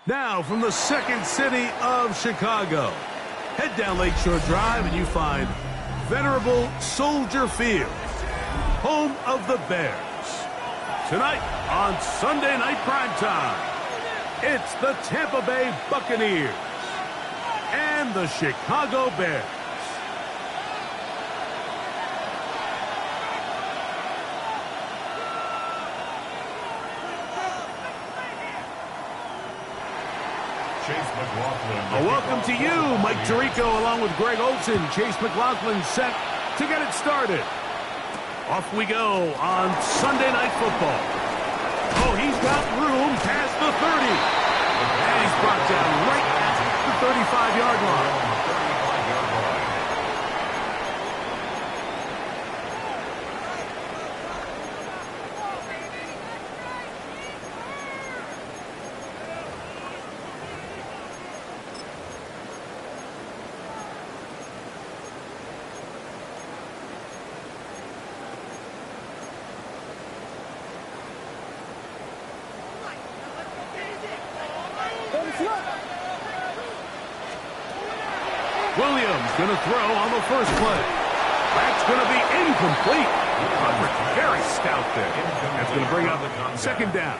Now from the second city of Chicago, head down Lakeshore Drive and you find venerable Soldier Field, home of the Bears. Tonight on Sunday Night Primetime, it's the Tampa Bay Buccaneers and the Chicago Bears. Welcome to you, Mike Tirico, along with Greg Olson. Chase McLaughlin set to get it started. Off we go on Sunday Night Football. Oh, he's got room past the 30. And he's brought down right at the 35-yard line. Williams going to throw on the first play. That's going to be incomplete. Coverage very stout there. That's going to bring up second down.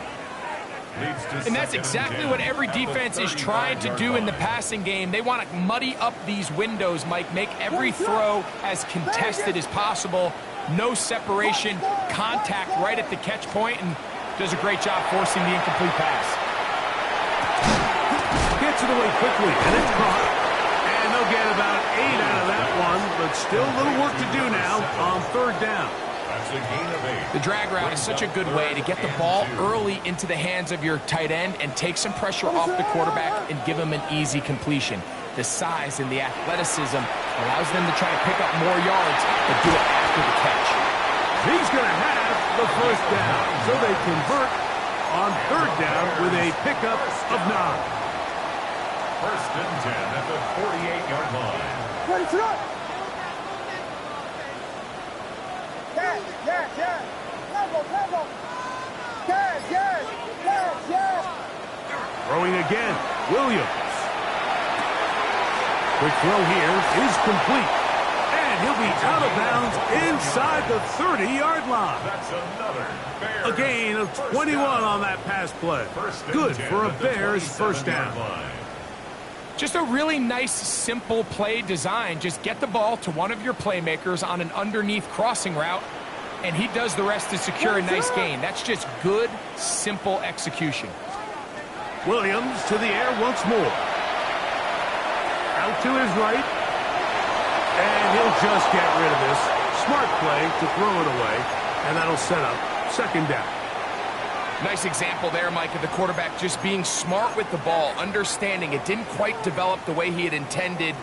And that's exactly what every defense is trying to do in the passing game. They want to muddy up these windows, Mike, make every throw as contested as possible. No separation, contact right at the catch point, and does a great job forcing the incomplete pass. Gets it away quickly, and it's caught. And they'll get about 8 out of that one, but still a little work to do now on third down. a gain of 8. The drag route is such a good way to get the ball early into the hands of your tight end and take some pressure off the quarterback and give him an easy completion. The size and the athleticism allows them to try to pick up more yards, but do it after the catch. He's going to have the first down, so they convert on third down with a pickup of 9. First and 10 at the 48-yard line. Ready to go. Yes. Level. Yes. Throwing again, Williams. Quick throw here is complete. And he'll be out of bounds inside the 30-yard line. That's another A gain of 21 on that pass play. Good for a Bears first down. Just a really nice, simple play design. Just get the ball to one of your playmakers on an underneath crossing route, and he does the rest to secure a nice gain. That's just good, simple execution. Williams to the air once more. Out to his right. And he'll just get rid of this. Smart play to throw it away, and that'll set up second down. Nice example there, Mike, of the quarterback just being smart with the ball, understanding it didn't quite develop the way he had intended.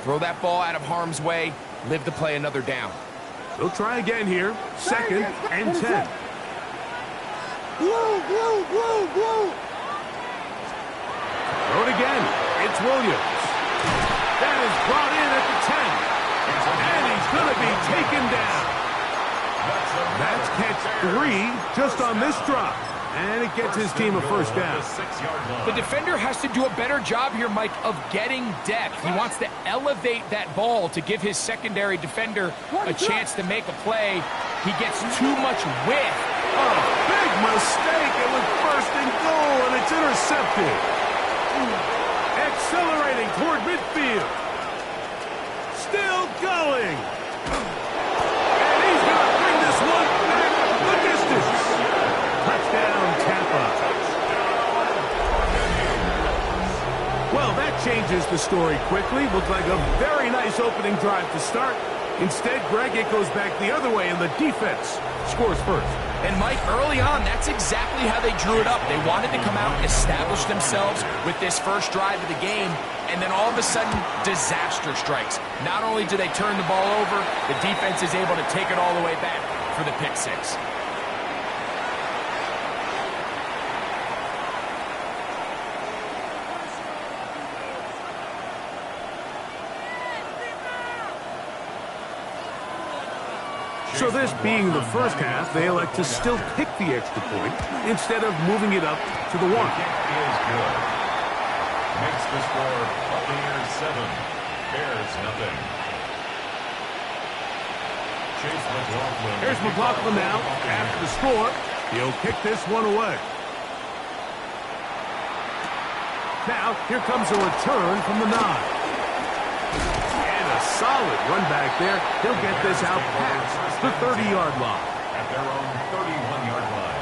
Throw that ball out of harm's way, live to play another down. They'll try again here. Second and 10. Blue. Throw it again. It's Williams. That is brought in at the 10. And he's going to be taken down. That's catch 3 just on this drop. And it gets his team a first down. The defender has to do a better job here, Mike, of getting depth. He wants to elevate that ball to give his secondary defender a chance to make a play. He gets too much width. Oh, big mistake. It was first and goal, and it's intercepted. Accelerating toward midfield. Still going. And he's going to bring this one back the distance. Touchdown, Tampa. Well, that changes the story quickly. Looked like a very nice opening drive to start. Instead, Greg, it goes back the other way, and the defense scores first. And, Mike, early on, that's exactly how they drew it up. They wanted to come out and establish themselves with this first drive of the game, and then all of a sudden, disaster strikes. Not only do they turn the ball over, the defense is able to take it all the way back for the pick six. So this being the first half, they elect to still kick the extra point instead of moving it up to the 1. Is good. Makes the score Buccaneers 7, Bears nothing. Chase McLaughlin. Here's McLaughlin now. After the score, he'll kick this one away. Now, here comes a return from the 9. Solid run back there. He'll get this out past the 30-yard line. At their own 31-yard line.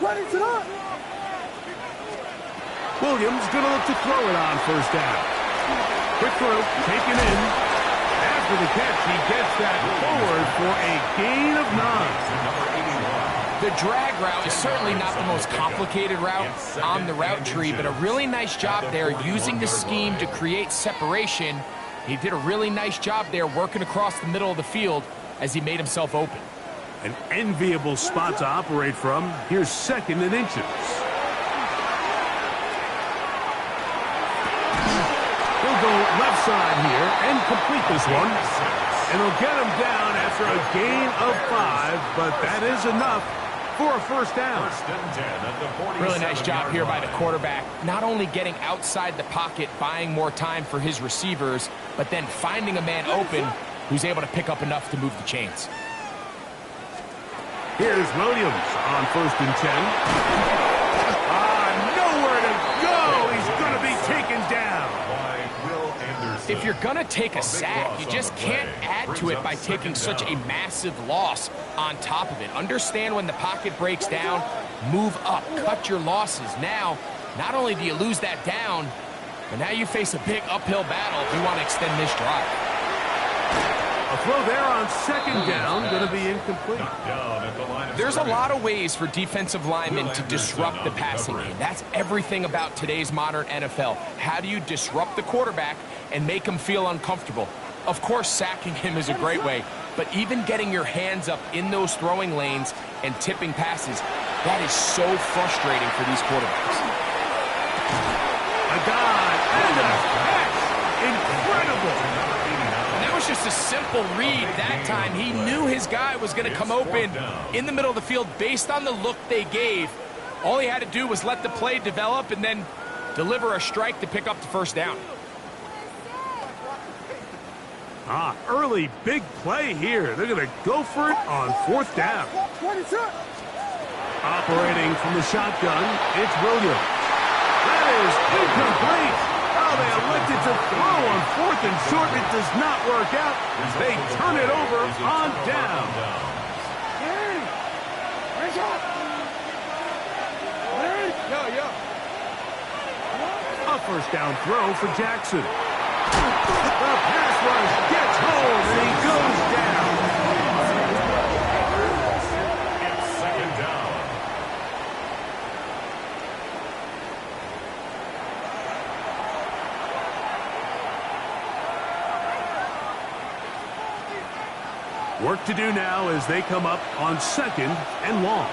Ready to go. Williams going to look to throw it on first down. Quick throw, taken in. After the catch, he gets that forward for a gain of 9. The drag route is certainly not the most complicated route on the route tree, but a really nice job there using the scheme to create separation. He did a really nice job there working across the middle of the field as he made himself open. An enviable spot to operate from. Here's second and inches. He'll go left side here and complete this one. And he'll get him down after a gain of 5, but that is enough for a first down. Really nice job here by the quarterback, not only getting outside the pocket, buying more time for his receivers, but then finding a man open who's able to pick up enough to move the chains. Here's Williams on first and 10. Nowhere to go. He's going to be taken down. If you're going to take a sack, you just can't add to it by taking such a massive loss on top of it. Understand when the pocket breaks down, Move up, cut your losses. Now, not only do you lose that down, but now you face a big uphill battle if you want to extend this drive. A throw there on second down, going to be incomplete. There's a lot of ways for defensive linemen to disrupt the passing game. That's everything about today's modern NFL. How do you disrupt the quarterback and make him feel uncomfortable? Of course, sacking him is a great way, but even getting your hands up in those throwing lanes and tipping passes, that is so frustrating for these quarterbacks. A dive and a catch. Incredible. That was just a simple read that time. He knew his guy was going to come open in the middle of the field based on the look they gave. All he had to do was let the play develop and then deliver a strike to pick up the first down. Early big play here. They're going to go for it on fourth down. Operating from the shotgun, it's Williams. That is incomplete. Oh, they elected to throw on fourth and short. It does not work out. They turn it over on down. A first down throw for Jackson. The pass rush gets home, and he goes down. It's second down. Work to do now as they come up on second and long.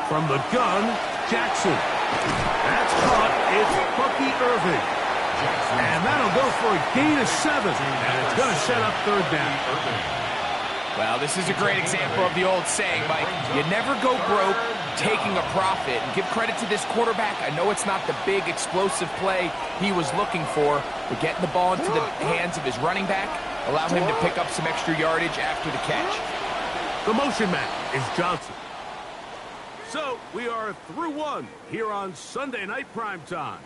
From the gun, Jackson. That's caught. It's Bucky Irving. And that'll go for a gain of 7. And it's going to set up third down. Well, this is a great example of the old saying, Mike. You never go broke taking a profit. And give credit to this quarterback. I know it's not the big explosive play he was looking for, but getting the ball into the hands of his running back, allow him to pick up some extra yardage after the catch. The motion man is Johnson. So, we are through one here on Sunday Night Primetime.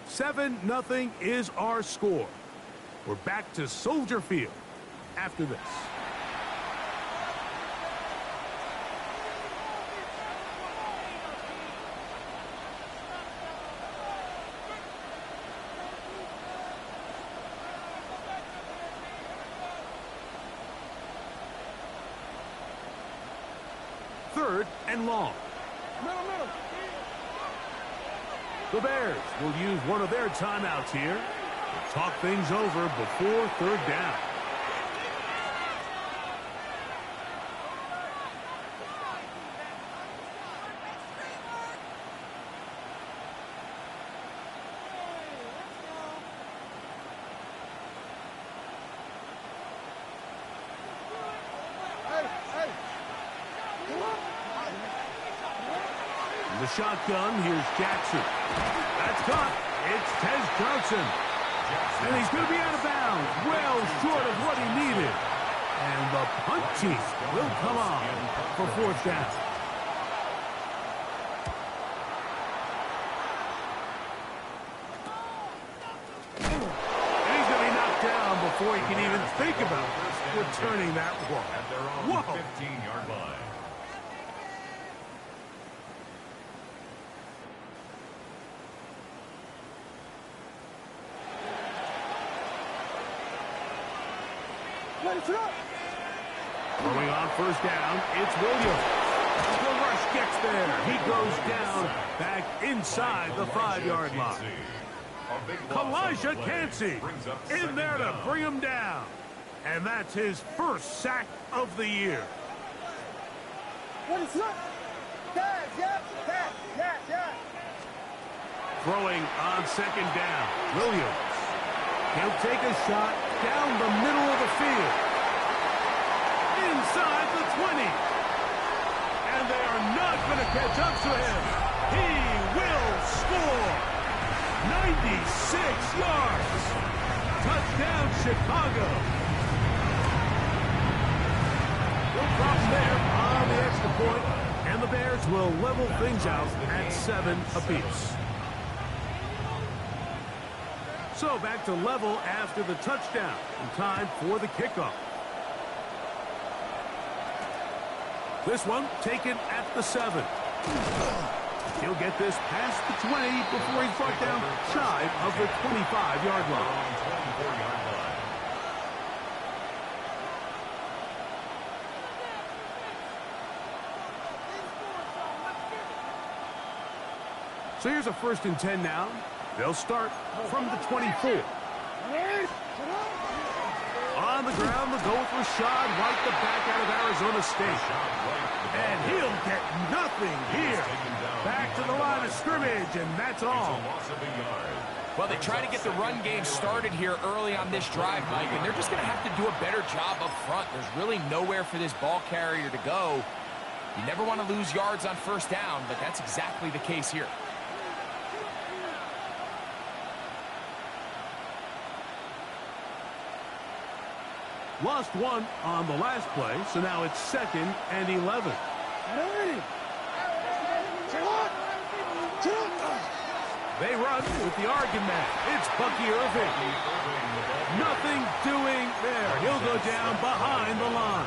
7-0 is our score. We're back to Soldier Field after this. Third and long. The Bears will use one of their timeouts here to talk things over before third down. The shotgun, here's Jackson. That's caught. It's Tez Johnson. And he's going to be out of bounds, well short of what he needed. And the punt team will come on for fourth down. And he's going to be knocked down before he can even think about returning that one. At their own 15-yard line. Throwing on first down, it's Williams. The rush gets there. He goes down back inside the 5-yard line. Elijah Cansey in there to bring him down. And that's his first sack of the year. Throwing on second down, Williams. He'll take a shot down the middle of the field. Inside the 20. And they are not going to catch up to him. He will score. 96 yards. Touchdown, Chicago. No problem there on the extra point. And And the Bears will level things out at 7 apiece. So back to level after the touchdown. And time for the kickoff. This one taken at the 7. He'll get this past the 20 before he's brought down shy of the 25-yard line. So here's a 1st and 10 now. They'll start from the 24. On the ground, the goal for Rashad White, the back out of Arizona State. And he'll get nothing here. Back to the line of scrimmage, and that's all. Well, they try to get the run game started here early on this drive, Mike, and they're just going to have to do a better job up front. There's really nowhere for this ball carrier to go. You never want to lose yards on 1st down, but that's exactly the case here. Lost one on the last play, so now it's 2nd and 11. They run with the Oregon man. It's Bucky Irving. Nothing doing there. He'll go down behind the line.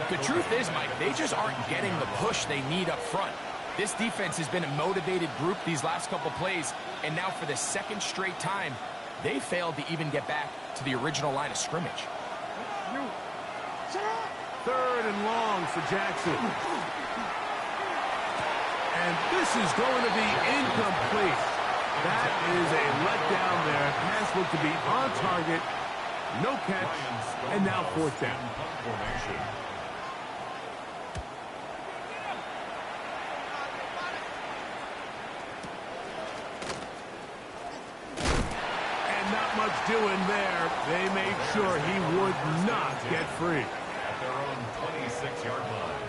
The truth is, Mike, they just aren't getting the push they need up front. This defense has been a motivated group these last couple plays, and now for the 2nd straight time, they failed to even get back to the original line of scrimmage. 3rd and long for Jackson. And this is going to be incomplete. That is a letdown there. Pass looked to be on target. No catch. And now 4th down. And not much doing there. They made sure he would not get free. At their own 26-yard line.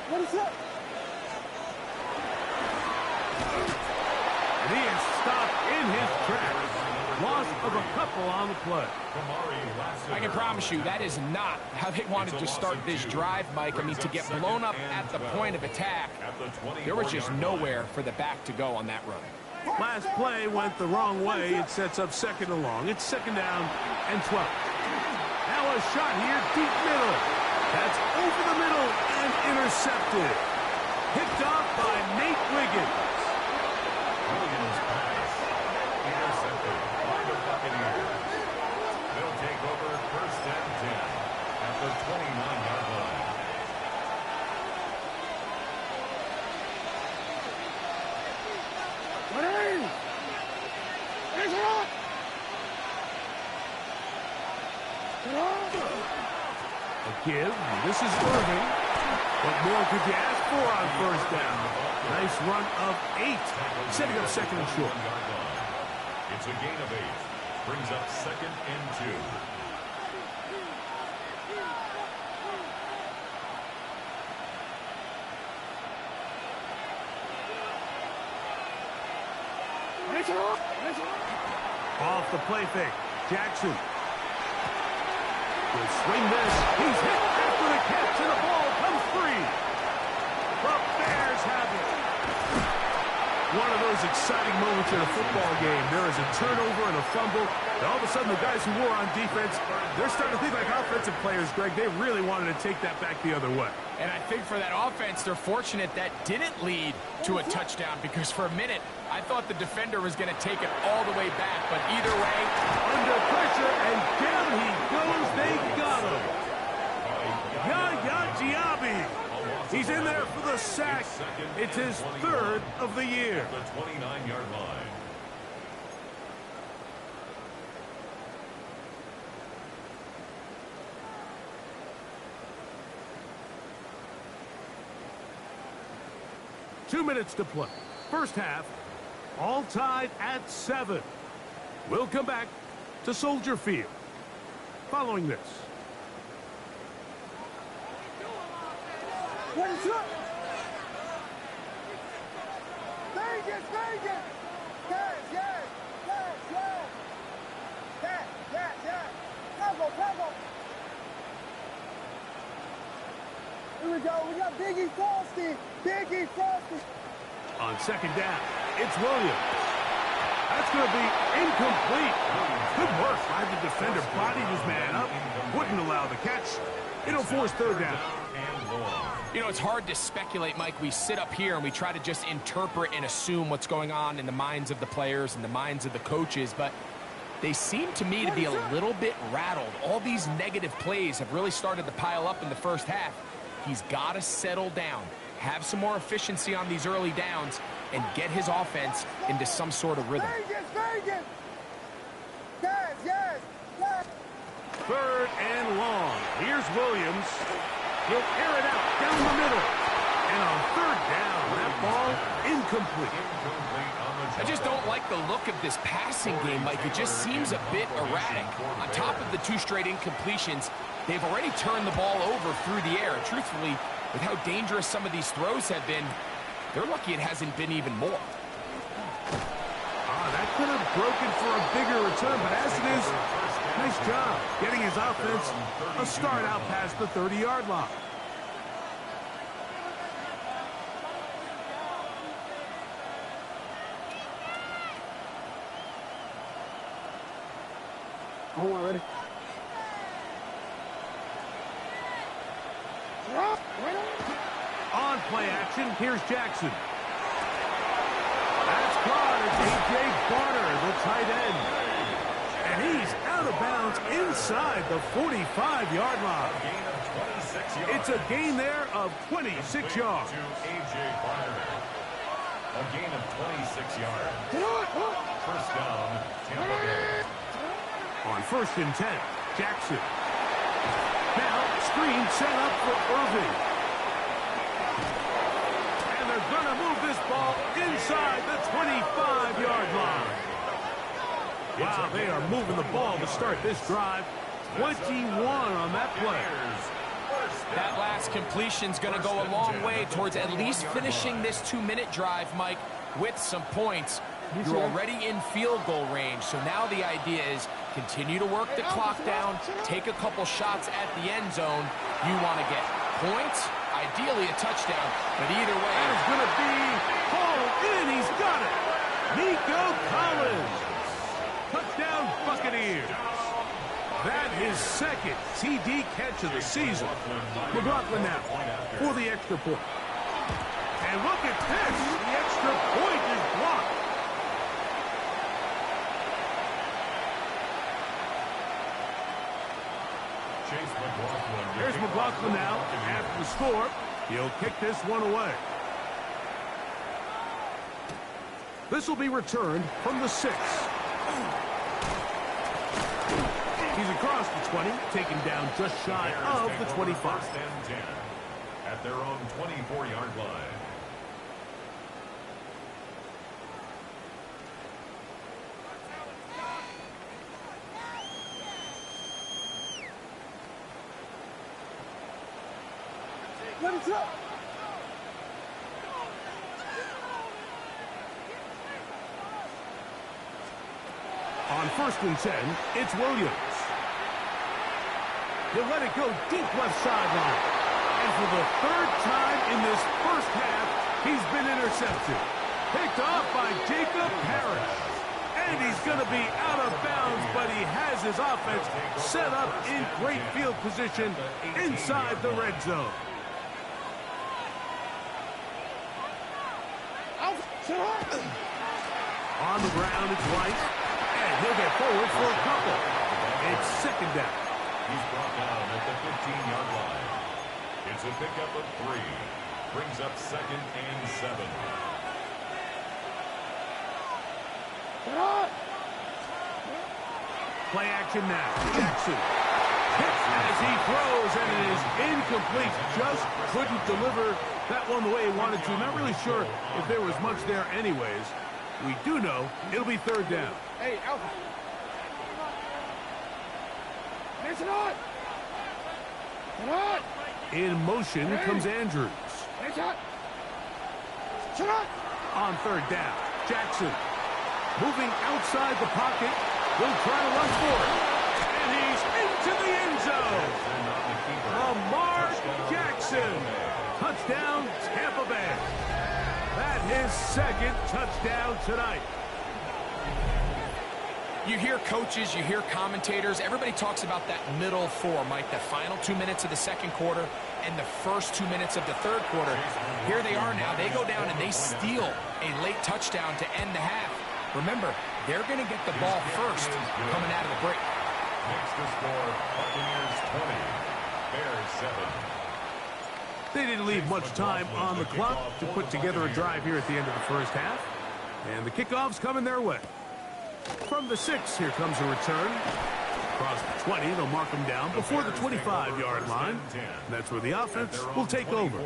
What is that? And he is stopped in his tracks. Loss of a couple on the play. I can promise you that is not how they wanted to start this drive, Mike. I mean, to get blown up at the point of attack, there was just nowhere for the back to go on that run. Last play went the wrong way. It sets up 2nd and long. It's 2nd down and 12. Now a shot here, deep middle. That's over the middle and intercepted. Picked off by Nate Wiggins. Williams pass. Intercepted by the Buccaneers. They'll take over 1st and 10 at the 29-yard line. A give. This is Irving. What more could you ask for on 1st down? Nice run of 8. Setting up 2nd and short. It's a gain of 8. Brings up 2nd and 2. Off the play fake. Jackson. Will swing this. He's hit after the catch, and the ball comes free. The Bears have it. One of those exciting moments in a football game. There is a turnover and a fumble. And all of a sudden, the guys who were on defense, they're starting to think like offensive players, Greg. They really wanted to take that back the other way. And I think for that offense, they're fortunate that didn't lead to a touchdown, because for a minute, I thought the defender was going to take it all the way back. But either way, under pressure, and down he goes. They got him. Yaya Diaby. He's in there for the sack. It's his 3rd of the year. The 29-yard line. Two minutes to play. 1st half, all tied at 7. We'll come back to Soldier Field following this. What is that? Vegas, Vegas! Yes, yes, yes, yes! Yes, yes, yes! Temple, temple! Here we go, we got Biggie Frosty! Biggie Frosty! On second down, it's Williams. That's going to be incomplete. Good work by the defender. Bodied his man up. Wouldn't allow the catch. It'll force third down. You know, it's hard to speculate, Mike. We sit up here and we try to just interpret and assume what's going on in the minds of the players and the minds of the coaches, but they seem to me to be a little bit rattled. All these negative plays have really started to pile up in the first half. He's got to settle down, have some more efficiency on these early downs, and get his offense into some sort of rhythm. Vegas, Vegas! Yes, yes, yes! Third and long. Here's Williams. He'll air it out down the middle. And on third down, that ball incomplete. I just don't like the look of this passing game, Mike. It just seems a bit erratic. On top of the 2 straight incompletions, they've already turned the ball over through the air. And truthfully, with how dangerous some of these throws have been, they're lucky it hasn't been even more. That could have broken for a bigger return, but as it is, nice job getting his offense a start out past the 30-yard line. Hold on, ready? On play action, here's Jackson. That's caught. It's A.J. Barter, the tight end. And he's out of bounds inside the 45-yard line. It's a gain there of 26 yards. A.J. Barter. A gain of 26 yards. First down, Tampa Bay. On 1st and 10, Jackson. Now, screen set up for Irving. And they're going to move this ball inside the 25-yard line. Wow, they are moving the ball to start this drive. 21 on that play. That last completion's going to go a long way towards at least finishing this 2-minute drive, Mike, with some points. You're already in field goal range, so now the idea is continue to work the clock down, take a couple shots at the end zone. You want to get points, ideally a touchdown, but either way. That is going to be hauled in. He's got it. Nico Collins. Touchdown Buccaneers. That is second TD catch of the season. McLaughlin now for the extra point. And look at this. The extra point is blocked. There's McLaughlin now after the score. He'll kick this one away. This will be returned from the 6. He's across the 20, taken down just shy of the 25. First and 10 at their own 24-yard line. Let it up! On 1st and 10, it's Williams. He'll let it go deep left sideline. And for the 3rd time in this first half, he's been intercepted. Picked off by Jacob Parrish. And he's going to be out of bounds, but he has his offense set up in great field position inside the red zone. On the ground, it's White. And he'll get forward for a couple. It's 2nd down. He's brought down at the 15-yard line. It's a pickup of 3. Brings up 2nd and 7. Play action now. Jackson. Hits as he throws, and it is incomplete. Just couldn't deliver that one the way he wanted to. Not really sure if there was much there anyways. We do know it'll be 3rd down. Hey, Alpha. Listen on! Come on! In motion comes Andrews. Listen on! Shut up! on third down. Jackson moving outside the pocket. Will try to run for it. And he's into the end zone. Lamar Jackson. Touchdown, Tampa Bay. That's his second touchdown tonight. You hear coaches, you hear commentators, everybody talks about that middle four, Mike, the final 2 minutes of the second quarter and the first 2 minutes of the third quarter. Here they are now. They go down and they steal a late touchdown to end the half. Remember, they're going to get the ball first coming out of the break. Next to score, Buccaneers 20, Bears 7. They didn't leave much time on the clock to put together a drive here at the end of the first half. And the kickoff's coming their way. From the 6, here comes a return. Across the 20, they'll mark them down before the 25-yard line. And that's where the offense will take over.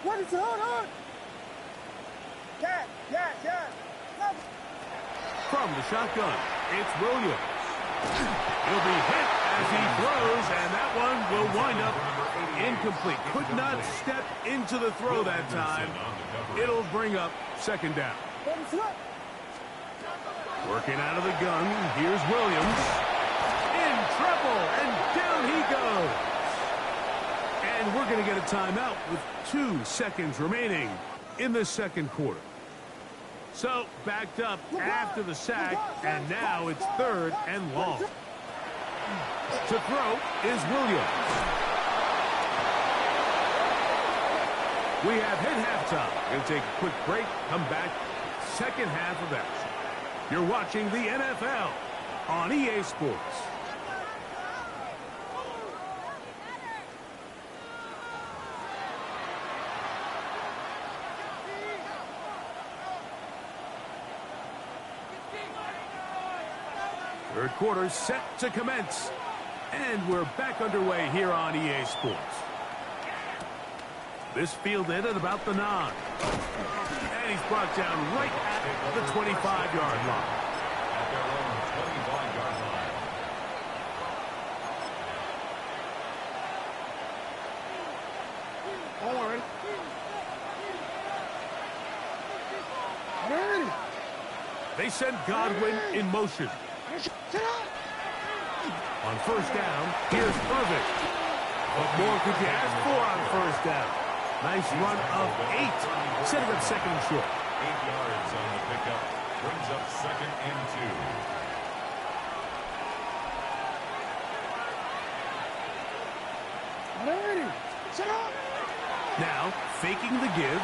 What is it? Hold on. Yeah. From the shotgun, it's Williams. He'll be hit as he throws, and that one will wind up incomplete. Could not step into the throw that time. It'll bring up second down. Working out of the gun, here's Williams. In trouble, and down he goes. And we're going to get a timeout with 2 seconds remaining in the second quarter. So, backed up after the sack, and now it's third and long. To throw is Williams. We have hit halftime. We'll take a quick break, come back, second half of action. You're watching the NFL on EA Sports. Third quarter set to commence. And we're back underway here on EA Sports. This fielded at about the 9. And he's brought down right at the 25-yard line. At their own 25-yard line. Don't worry. Ready. They send Godwin in motion. On first down, here's Irving. What more could you ask for on first down? Nice run of 8. Setting up second and short. 8 yards on the pickup. Brings up second and 2. Ready. Set up. Now, faking the give.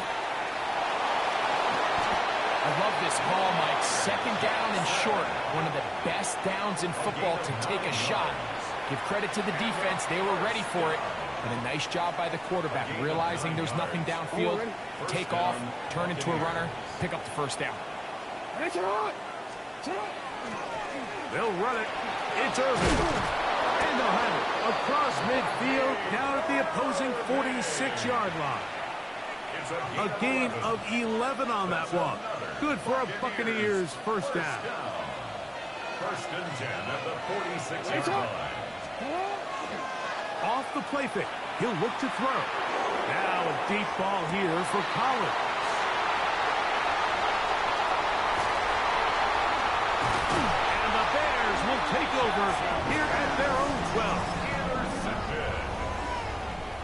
I love this call, Mike. Second down and short. One of the best downs in football to take a shot. Give credit to the defense. They were ready for it. And a nice job by the quarterback, realizing there's nothing downfield. Take off, turn into a runner, pick up the first down. They'll run it. It's Irving. And they'll have it across midfield, down at the opposing 46-yard line. A gain of 11 on that one. Good for a Buccaneers first down. First and 10 at the 46-yard line. Off the play fake. He'll look to throw. Now a deep ball here for Collins. And the Bears will take over here at their own 12. Intercepted.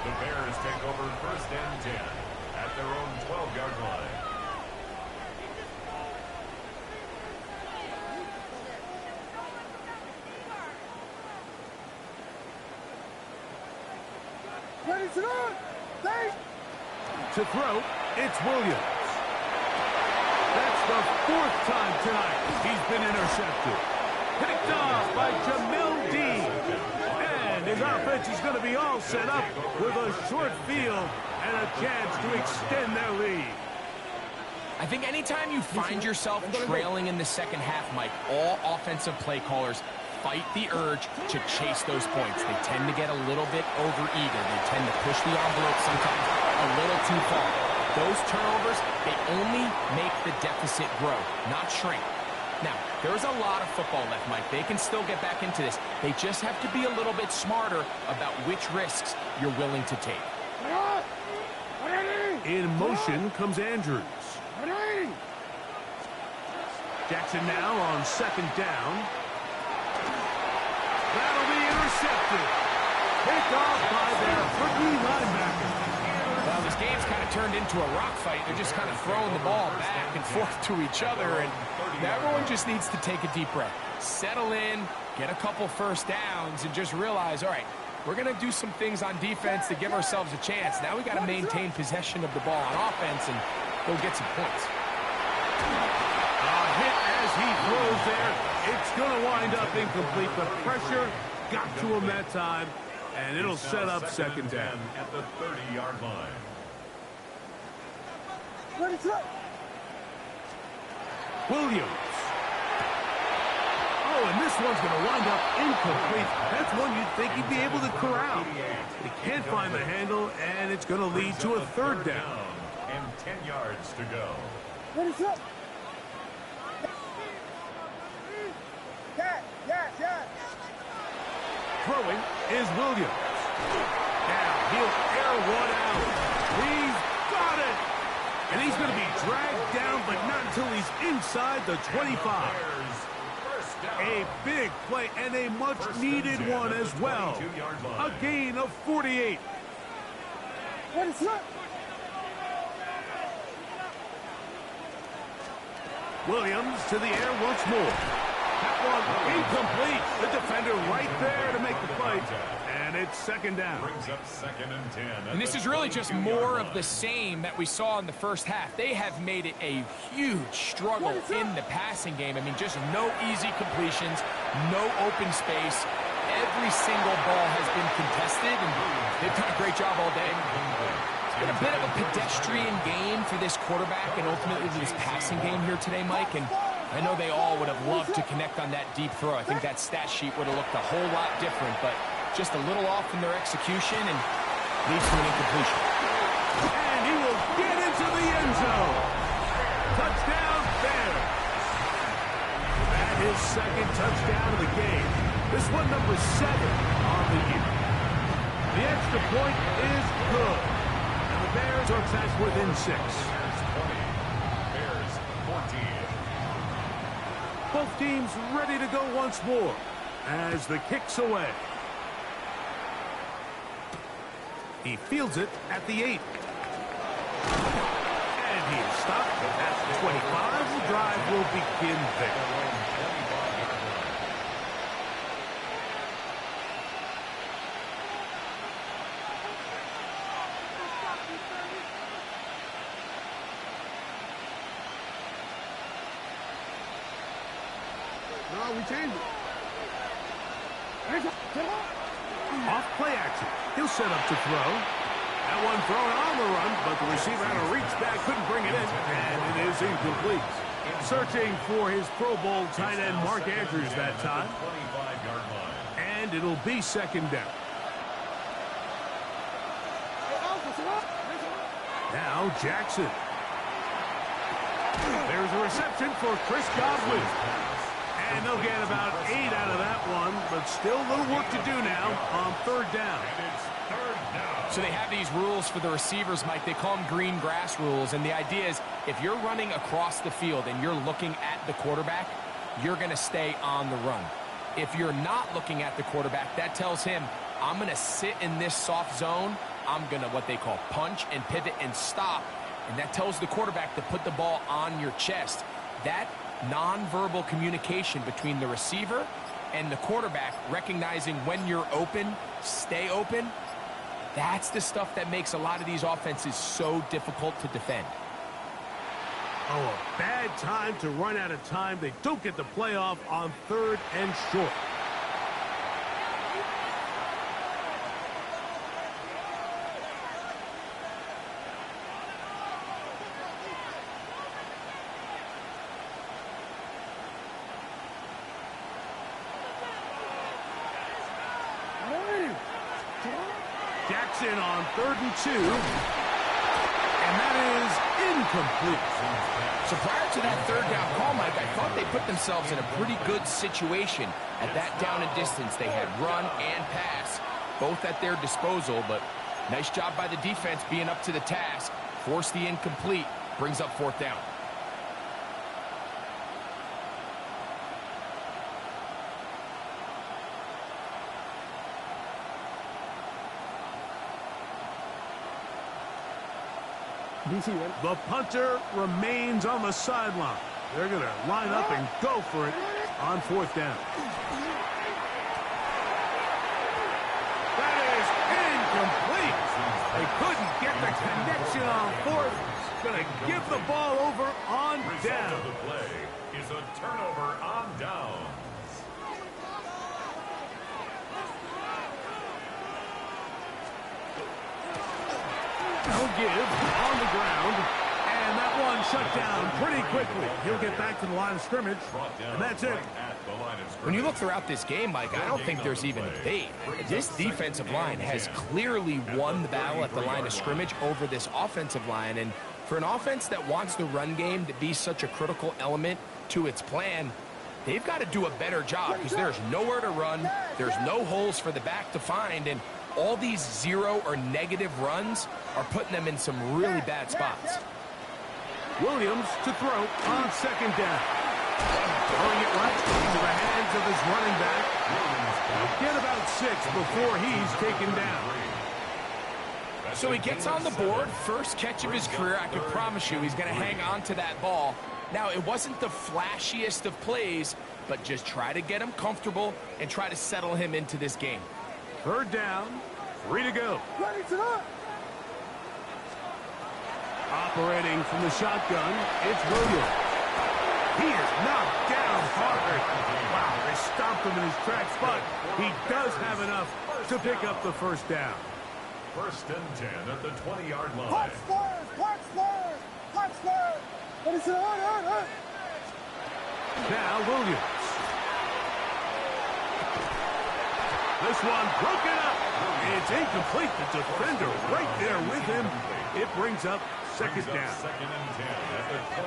The Bears take over first and 10 at their own 12-yard line. Ready to run. To throw, it's Williams. That's the 4th time tonight he's been intercepted. Picked off by Jamil Dean. And his offense is going to be all set up with a short field and a chance to extend their lead. I think anytime you find yourself trailing in the second half, Mike, all offensive play callers fight the urge to chase those points. They tend to get a little bit overeager. They tend to push the envelope sometimes a little too far. Those turnovers, they only make the deficit grow, not shrink. Now, there's a lot of football left, Mike. They can still get back into this. They just have to be a little bit smarter about which risks you're willing to take. In motion comes Andrews. Jackson now on second down. That'll be intercepted. Picked off by their rookie linebacker. Well, this game's kind of turned into a rock fight. They're just kind of throwing the ball back and forth to each other, and everyone just needs to take a deep breath. Settle in, get a couple first downs, and just realize, all right, we're going to do some things on defense to give ourselves a chance. Now we got to maintain possession of the ball on offense and go get some points. Hit as he throws there. It's going to wind up incomplete. The pressure got to him that time, and it'll set up second down. At the 30-yard line. Williams. Oh, and this one's going to wind up incomplete. That's one you'd think he'd be able to corral. He can't find the handle, and it's going to lead to a third down. And 10 yards to go. Throwing is Williams. Now he'll air one out. He's got it. And he's going to be dragged down, but not until he's inside the 25. A big play and a much-needed one as well. A gain of 48. Williams to the air once more. That one incomplete. The defender right there to make the play. And it's second down. Brings up second and 10. And this is really just more of the same that we saw in the first half. They have made it a huge struggle in the passing game. I mean, just no easy completions, no open space. Every single ball has been contested, and they've done a great job all day. It's been a bit of a pedestrian game for this quarterback and ultimately this passing game here today, Mike. And I know they all would have loved to connect on that deep throw. I think that stat sheet would have looked a whole lot different, but just a little off in their execution and leads to an incompletion. And he will get into the end zone. Touchdown, Bears. That is second touchdown of the game. This one number 7 on the year. The extra point is good. And the Bears are back within 6. Bears 20. Bears 14. Both teams ready to go once more as the kick's away. He fields it at the 8. And he is stopped at the 25. The drive will begin there. No, we changed it. Off play action. He'll set up to throw. That one thrown on the run, but the receiver had a reach back, couldn't bring it in, and it is incomplete. Searching for his Pro Bowl tight end Mark Andrews that time. 25-yard line. And it'll be second down. Now Jackson. There's a reception for Chris Godwin. And they'll get about 8 out of that one, but still a little work to do now on third down. And it's third down. So they have these rules for the receivers, Mike. They call them green grass rules. And the idea is if you're running across the field and you're looking at the quarterback, you're going to stay on the run. If you're not looking at the quarterback, that tells him, I'm going to sit in this soft zone. I'm going to what they call punch and pivot and stop. And that tells the quarterback to put the ball on your chest. That nonverbal communication between the receiver and the quarterback, recognizing when you're open, stay open, that's the stuff that makes a lot of these offenses so difficult to defend. Oh, a bad time to run out of time. They don't get the playoff on third and short. Jackson on 3rd and 2. And that is incomplete. So prior to that third down call, Mike, I thought they put themselves in a pretty good situation at that down and distance. They had run and pass, both at their disposal, but nice job by the defense being up to the task. Force the incomplete, brings up fourth down. The punter remains on the sideline. They're going to line up and go for it on fourth down. That is incomplete. They couldn't get the connection on fourth. Going to give the ball over on down. The play is a turnover on down. They'll give on the ground, and that one shut down pretty quickly. He'll get back to the line of scrimmage, and that's it. When you look throughout this game, Mike, I don't think there's even a debate. This defensive line has clearly won the battle at the line of scrimmage over this offensive line, and for an offense that wants the run game to be such a critical element to its plan, they've got to do a better job because there's nowhere to run, there's no holes for the back to find, and all these zero or negative runs are putting them in some really bad spots. Williams to throw on second down. Throwing it right into the hands of his running back. He'll get about 6 before he's taken down. So he gets on the board, first catch of his career. I can promise you he's going to hang on to that ball. Now, it wasn't the flashiest of plays, but just try to get him comfortable and try to settle him into this game. Third down, 3 to go. Ready to run. Operating from the shotgun, it's Williams. He is knocked down hard. Wow, they stopped him in his tracks, but he does have enough to pick up the first down. First and 10 at the 20-yard line. Punch first, punch first, punch first. Ready to run. Now Williams. This one broken up. It's incomplete. The defender right there with him. It brings up second down.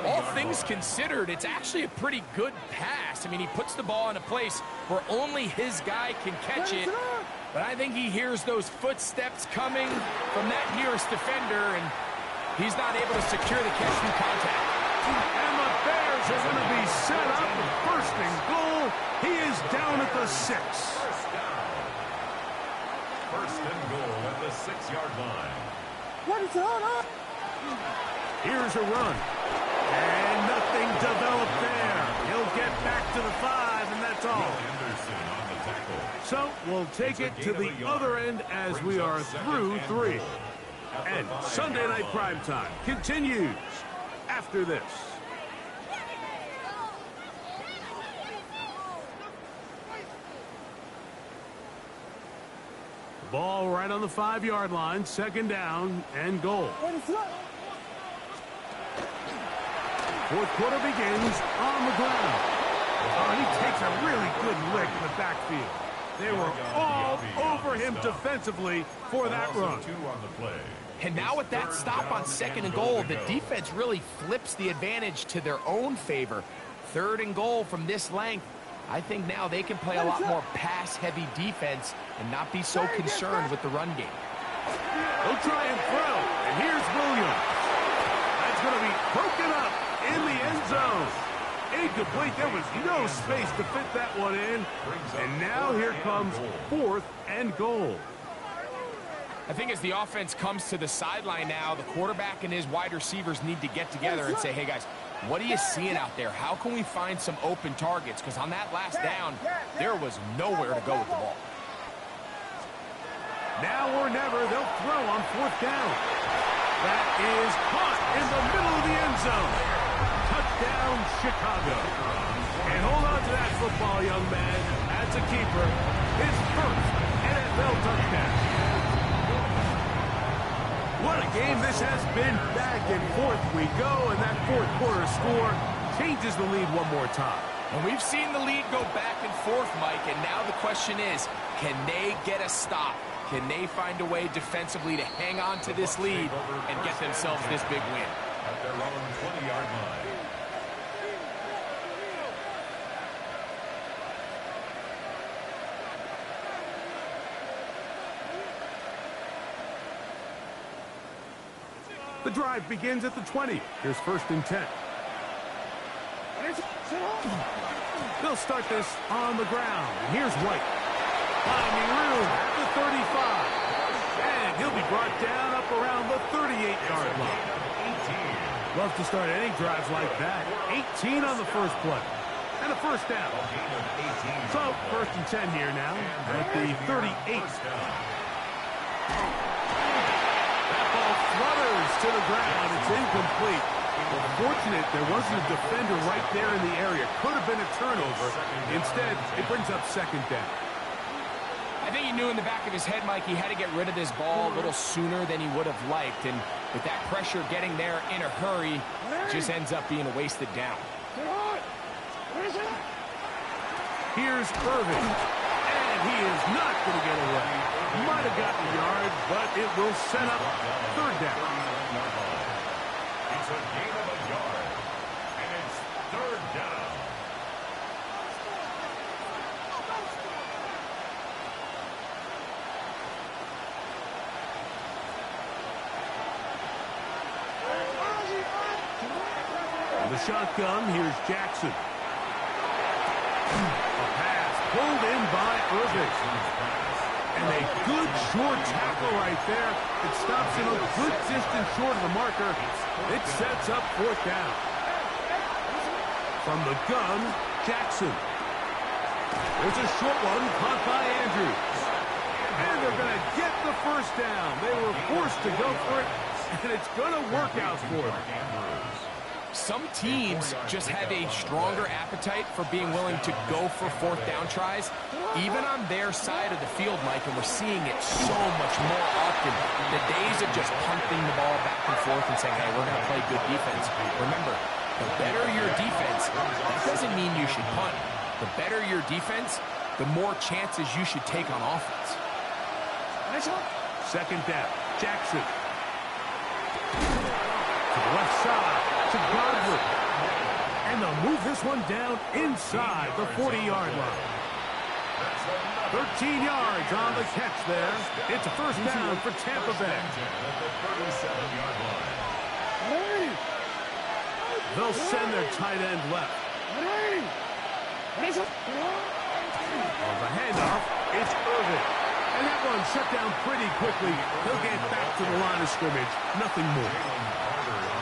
All things considered, it's actually a pretty good pass. I mean, he puts the ball in a place where only his guy can catch it. But I think he hears those footsteps coming from that nearest defender, and he's not able to secure the catch through contact. And the Bears are going to be set up with first and goal. He is down at the 6. First and goal at the 6-yard line. Ready to run. Here's a run. And nothing developed there. He'll get back to the 5, and that's all. Anderson on the tackle. So we'll take it to the other end as we are through 3. And Sunday Night Primetime continues after this. Ball right on the 5-yard line, second down and goal. Ready to run. Fourth quarter begins on the ground. Oh, he takes a really good lick in the backfield. They were all over him defensively for that run. 2 on the play. And now with that stop on second and goal, the defense really flips the advantage to their own favor. Third and goal from this length. I think now they can play a lot more pass-heavy defense and not be so concerned with the run game. They'll try and throw, and here's Williams. That's going to be broken up in the end zone. Incomplete. There was no space to fit that one in. And now here comes fourth and goal. I think as the offense comes to the sideline now, the quarterback and his wide receivers need to get together and say, hey, guys, what are you seeing out there? How can we find some open targets? Because on that last down, there was nowhere to go with the ball. Now or never, they'll throw on fourth down. That is caught in the middle of the end zone. Touchdown, Chicago. And hold on to that football, young man. That's a keeper. His first NFL touchdown. What a game this has been. Back and forth we go, and that fourth quarter score changes the lead one more time. And we've seen the lead go back and forth, Mike, and now the question is, can they get a stop? Can they find a way defensively to hang on to this lead and get themselves this big win? At their own 20-yard line. The drive begins at the 20. Here's 1st and 10. They'll start this on the ground. And here's White. Finding room at the 35. And he'll be brought down up around the 38-yard line. Love to start any drives like that. 18 on the first play. And a 1st down. So, 1st and 10 here now at the 38. Flutters to the ground. It's incomplete. Well, fortunate there wasn't a defender right there in the area. Could have been a turnover. Instead, it brings up 2nd down. I think he knew in the back of his head, Mike, he had to get rid of this ball a little sooner than he would have liked. And with that pressure getting there in a hurry, it just ends up being a wasted down. Here's Irvin. And he is not going to get away. Might have gotten a yard, but it will set up 3rd down. It's a gain of a yard, and it's 3rd down. The shotgun, here's Jackson. A pass pulled in by Irvin. And a good short tackle right there. It stops him a good distance short of the marker. It sets up 4th down. From the gun, Jackson. There's a short one caught by Andrews. And they're going to get the 1st down. They were forced to go for it, and it's going to work out for them. Some teams just have a stronger appetite for being willing to go for 4th down tries, even on their side of the field, Mike, and we're seeing it so much more often. The days of just punting the ball back and forth and saying, hey, we're going to play good defense. Remember, the better your defense, that doesn't mean you should punt. The better your defense, the more chances you should take on offense. 2nd down, Jackson. To the left side. To Godwin. And they'll move this one down inside the 40-yard line. 13 yards on the catch there. It's a 1st down for Tampa Bay. They'll send their tight end left. On the handoff, it's Irvin. And that one shut down pretty quickly. He'll get back to the line of scrimmage. Nothing more.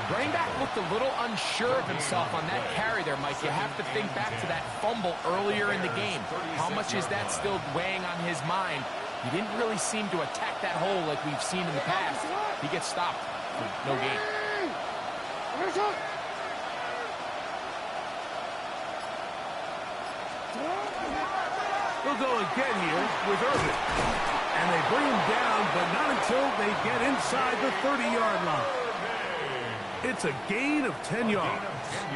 Running back looked a little unsure of himself on that carry there, Mike. You have to think back to that fumble earlier in the game. How much is that still weighing on his mind? He didn't really seem to attack that hole like we've seen in the past. He gets stopped for no gain. They'll go again here with Irvin. And they bring him down, but not until they get inside the 30-yard line. It's a gain of 10 yards.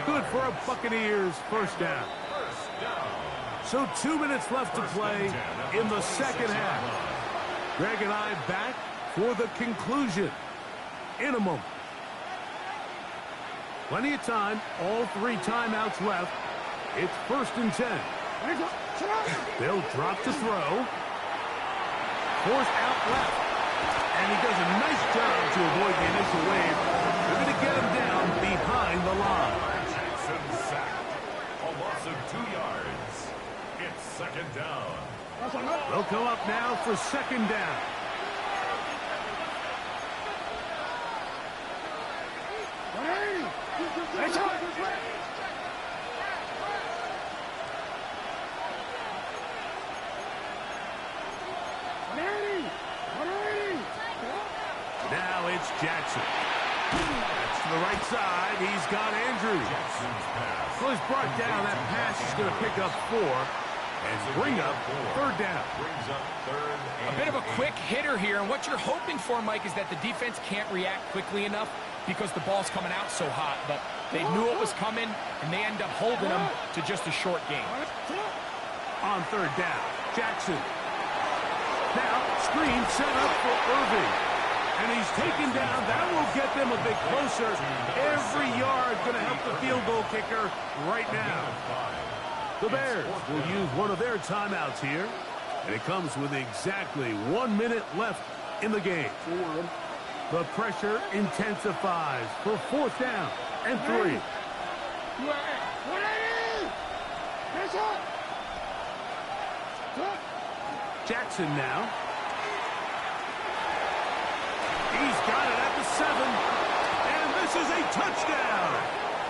Good for a Buccaneers 1st down. So 2 minutes left to play in the 2nd half. Greg and I back for the conclusion in a moment. Plenty of time. All 3 timeouts left. It's 1st and 10. They'll drop to throw. Forced out left. And he does a nice job to avoid the initial wave. They're going to get him down behind the line. Jackson sacked. A loss of 2 yards. It's 2nd down. They'll come up now for 2nd down. Now it's Jackson. That's to the right side. He's got Andrews. Well, he's brought down. That pass is going to pick up 4 and bring up 3rd down. A bit of a quick hitter here, and what you're hoping for, Mike, is that the defense can't react quickly enough because the ball's coming out so hot. But they knew it was coming, and they end up holding them to just a short game. On 3rd down, Jackson. Now, screen set up for Irving. And he's taken down. That will get them a bit closer. Every yard going to help the field goal kicker right now. The Bears will use one of their timeouts here. And it comes with exactly 1 minute left in the game. The pressure intensifies for 4th down and 3. Jackson now. He's got it at the 7. And this is a touchdown.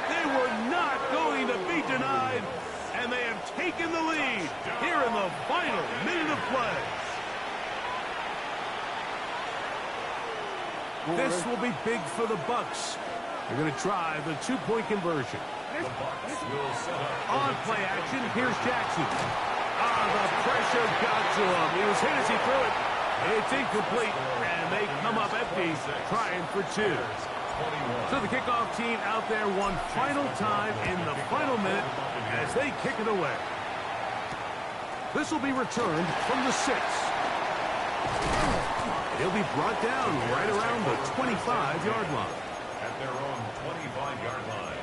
They were not going to be denied. And they have taken the lead here in the final minute of play. This will be big for the Bucs. They're going to try the 2-point conversion. On play action, here's Jackson. The pressure got to him. He was hit as he threw it. It's incomplete, and they come up empty, trying for 2. So the kickoff team out there one final time in the final minute as they kick it away. This will be returned from the 6. He'll be brought down right around the 25-yard line. At their own 25-yard line.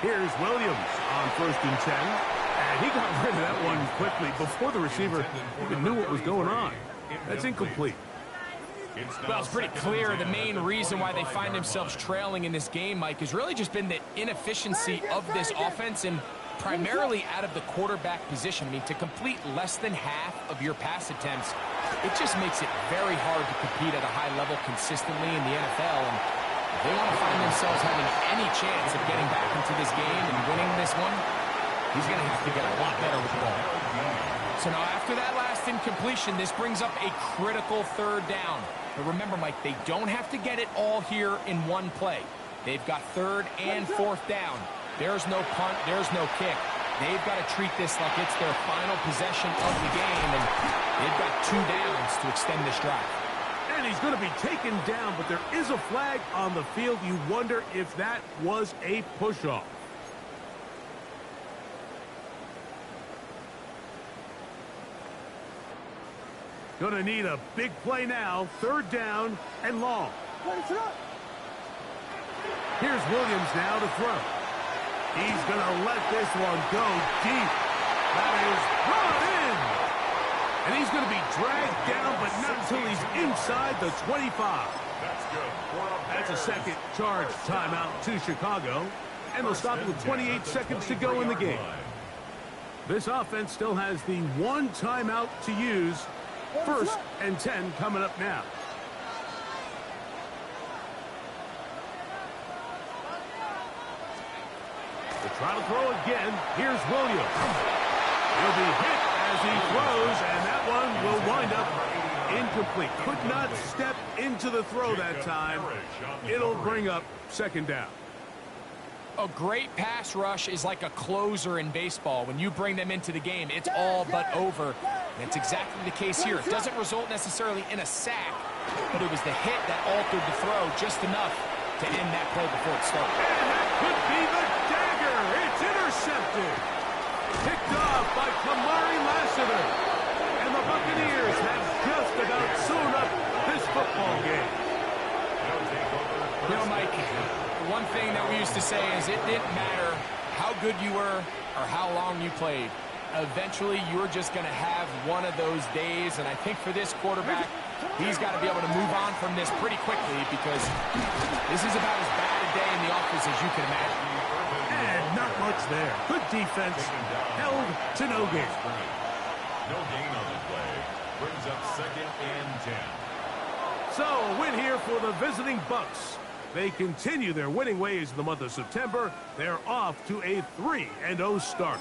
Here's Williams on 1st and 10. And he got rid of that one quickly before the receiver even knew what was going on. That's incomplete. Well, it's pretty clear the main reason why they find themselves trailing in this game, Mike, has really just been the inefficiency of this offense and primarily out of the quarterback position. I mean, to complete less than half of your pass attempts, it just makes it very hard to compete at a high level consistently in the NFL. And if they want to find themselves having any chance of getting back into this game and winning this one, he's going to have to get a lot better with the ball. So now after that last incompletion, this brings up a critical 3rd down. But remember, Mike, they don't have to get it all here in one play. They've got 3rd and 4th down. There's no punt, there's no kick. They've got to treat this like it's their final possession of the game, and they've got 2 downs to extend this drive. And he's going to be taken down, but there is a flag on the field. You wonder if that was a push-off. Going to need a big play now. 3rd down and long. Here's Williams now to throw. He's going to let this one go deep. That is brought in. And he's going to be dragged down, but not until he's inside the 25. That's good. That's a second charge timeout to Chicago. And they'll stop with 28 seconds to go in the game. This offense still has the 1 timeout to use. 1st and 10 coming up now. To try to throw again, here's Williams. He'll be hit as he throws, and that one will wind up incomplete. Could not step into the throw that time. It'll bring up 2nd down. A great pass rush is like a closer in baseball. When you bring them into the game, it's all but over. And it's exactly the case here. It doesn't result necessarily in a sack, but it was the hit that altered the throw just enough to end that play before it started. And that could be the dagger. It's intercepted. Picked off by Kamari Lassiter. And the Buccaneers have just about sewn up this football game. You know, Mike, one thing that we used to say is it didn't matter how good you were or how long you played. Eventually, you're just going to have one of those days, and I think for this quarterback, he's got to be able to move on from this pretty quickly because this is about as bad a day in the office as you can imagine. And not much there. Good defense, held to no gain. No gain on the play. Brings up 2nd and 10. So, a win here for the visiting Bucs. They continue their winning ways in the month of September. They're off to a 3-0 start.